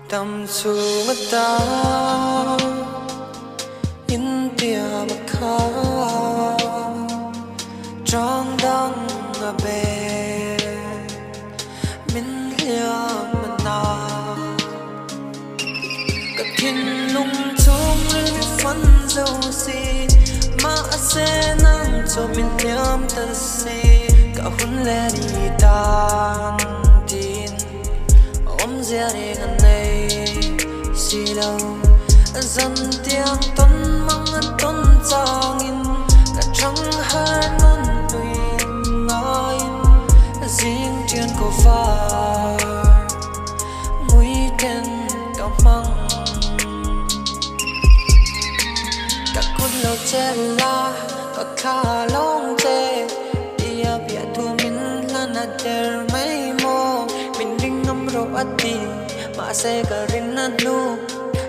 Tâm su mata in tia makha trong đăng a be min lia mana ka thin lung chung rin fan dâu si ma se nang cho min liam ta si ka hun le đi tan tin om zia ri ngan nei si lâu dần tiếng ton mang an ton chang in cả trăng hai non tùy ngay riêng trên cổ phar mũi tên cao măng cả con lâu che la cả khá long che dia bia thu min lana der mai mo min ring ngam ro ati ma se ka rin na nu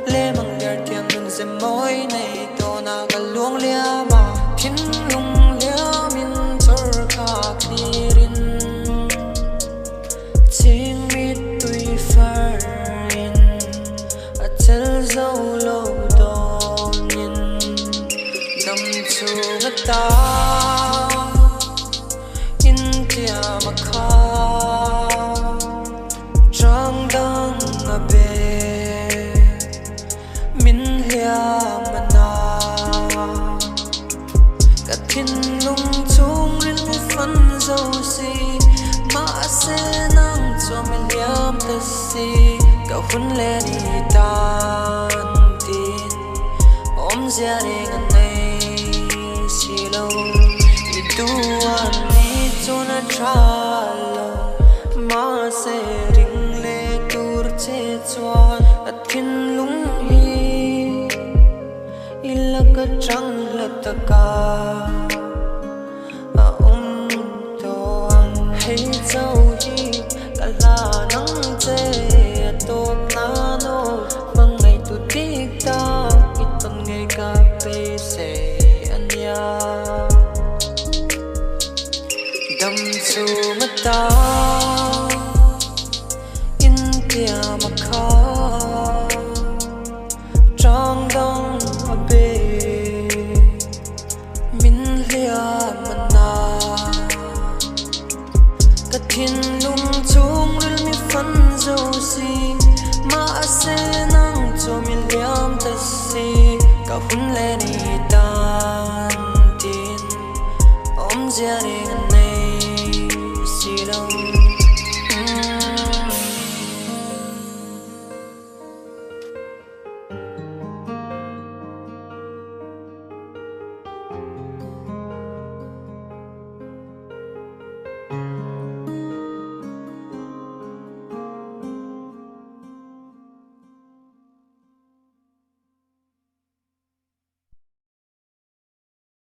lê mang nhar thiang nun se moi nei to na ka luang lia ma thin lung lia min chor kha khirin ching mi tui far in a chel zo lo do nin dam chu ngata in tia ma kha trang dang a be min lia mana ka thin lung chung rin fan dâu si ma se nang cho min liam ta si ka hun le đi tan tin om zia ri ngan nei si lo i du an ni chona tra lo ma se ring le tur che chuan a thin lung ilaga trăng lật ka to ang hay dâu hi cả là nắng che to na no mang ngày tu tik ta iton ngày cà phê se anya dam su mata